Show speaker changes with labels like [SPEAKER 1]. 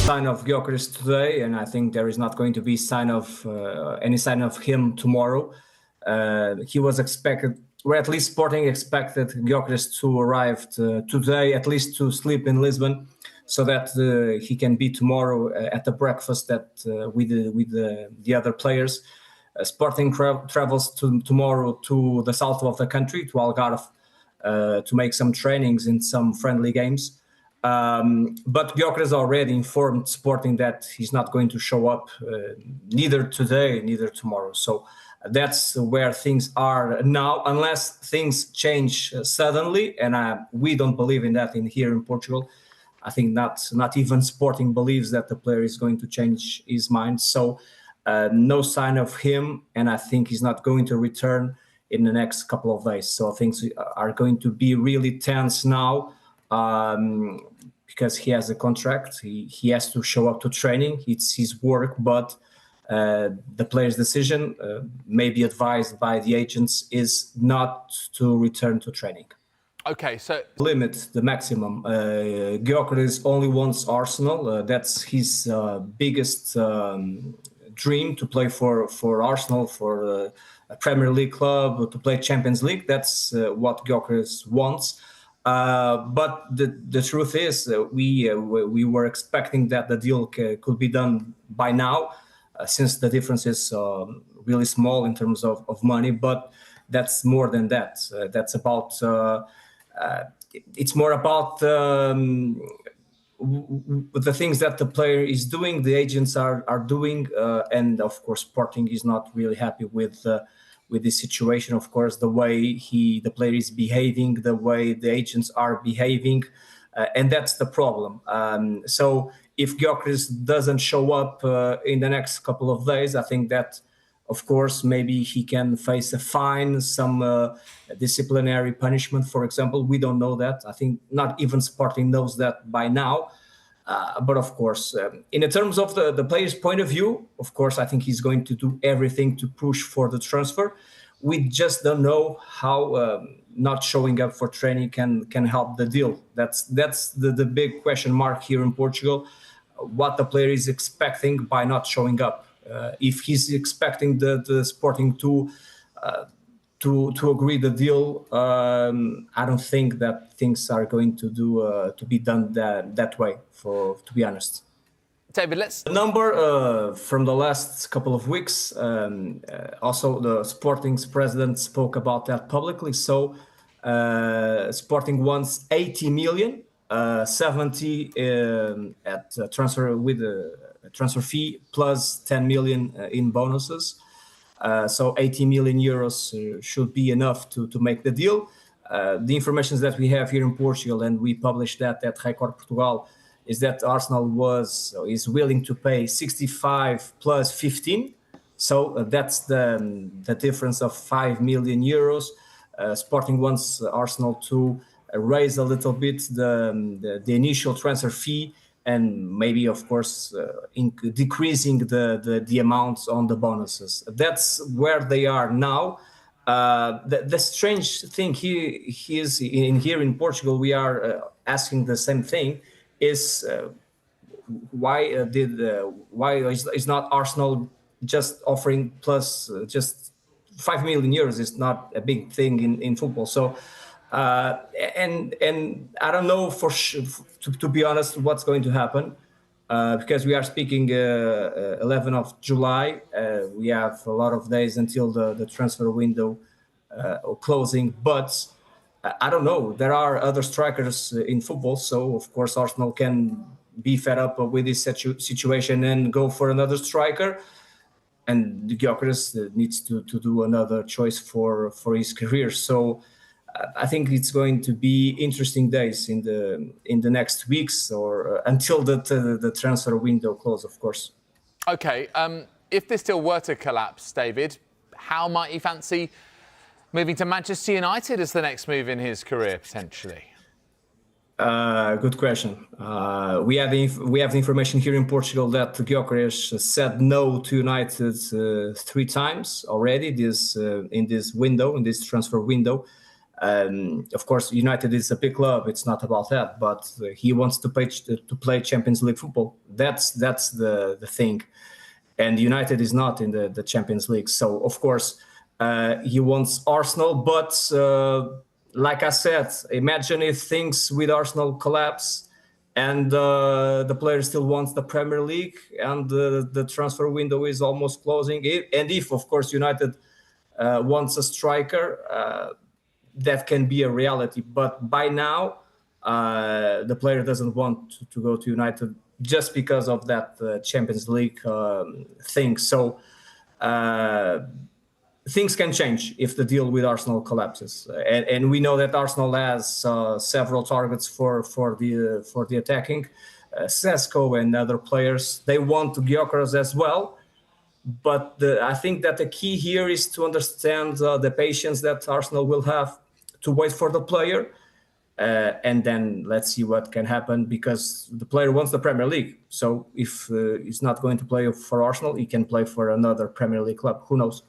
[SPEAKER 1] sign of Gyokeres today, and I think there is not going to be any sign of him tomorrow. He was expected, or at least Sporting expected Gyokeres to arrive today, at least to sleep in Lisbon, so that he can be tomorrow at the breakfast with the other players. Sporting travels tomorrow to the south of the country, to Algarve, to make some trainings in some friendly games. But Gyokeres already informed Sporting that he's not going to show up neither today, neither tomorrow. So that's where things are now, unless things change suddenly, and we don't believe in that here in Portugal. I think not even Sporting believes that the player is going to change his mind. So no sign of him, and I think he's not going to return in the next couple of days. So things are going to be really tense now, because he has a contract. He has to show up to training. It's his work, but the player's decision, maybe advised by the agents, is not to return to training.
[SPEAKER 2] Okay, so
[SPEAKER 1] limit the maximum. Gyokeres only wants Arsenal. That's his biggest dream, to play for Arsenal, for a Premier League club, to play Champions League. That's what Gyokeres wants. But the truth is, we were expecting that the deal could be done by now, since the difference is really small in terms of money. But that's more than that. That's about. It's more about the things that the player is doing, the agents are doing, and of course, Sporting is not really happy with this situation. Of course, the way the player is behaving, the way the agents are behaving, and that's the problem. So if Gyokeres doesn't show up in the next couple of days, I think that, of course, maybe he can face a fine, some disciplinary punishment, for example. We don't know that. I think not even Sporting knows that by now. But of course, in terms of the player's point of view, of course, I think he's going to do everything to push for the transfer. We just don't know how not showing up for training can help the deal. That's the big question mark here in Portugal, what the player is expecting by not showing up. If he's expecting the Sporting to agree the deal, I don't think that things are going to be done that way. To be honest,
[SPEAKER 2] David, the
[SPEAKER 1] number from the last couple of weeks. Also, the Sporting's president spoke about that publicly. So, Sporting wants 80 million, 70 at transfer with a transfer fee plus 10 million in bonuses. So 80 million euros should be enough to make the deal. The information that we have here in Portugal, and we published that at Record Portugal, is that Arsenal is willing to pay 65 plus 15. So that's the difference of 5 million euros. Sporting wants Arsenal to raise a little bit the initial transfer fee, and maybe, of course, decreasing the amounts on the bonuses. That's where they are now. The strange thing here in Portugal, we are asking the same thing: is why is not Arsenal just offering plus just 5 million euros? Is not a big thing in football. So. And I don't know to be honest, what's going to happen, because we are speaking 11th of July. We have a lot of days until the transfer window closing, but I don't know. There are other strikers in football, so of course Arsenal can be fed up with this situation and go for another striker. And Gyokeres needs to do another choice for his career. So. I think it's going to be interesting days in the next weeks, or until the transfer window closes, of course.
[SPEAKER 2] Okay, if this deal were to collapse, David, how might he fancy moving to Manchester United as the next move in his career, potentially?
[SPEAKER 1] Good question. We have the information here in Portugal that Gyokeres said no to United 3 times already in this transfer window. Of course, United is a big club. It's not about that, but he wants to play Champions League football. That's the thing. And United is not in the Champions League. So, of course, he wants Arsenal. But like I said, imagine if things with Arsenal collapse and the player still wants the Premier League and the transfer window is almost closing. And if, of course, United wants a striker, that can be a reality. But by now, the player doesn't want to go to United just because of that Champions League thing. So things can change if the deal with Arsenal collapses, and we know that Arsenal has several targets for the attacking, Sesko and other players. They want Gyokeres as well, but I think that the key here is to understand the patience that Arsenal will have to wait for the player. And then let's see what can happen, because the player wants the Premier League. So if he's not going to play for Arsenal, he can play for another Premier League club. Who knows?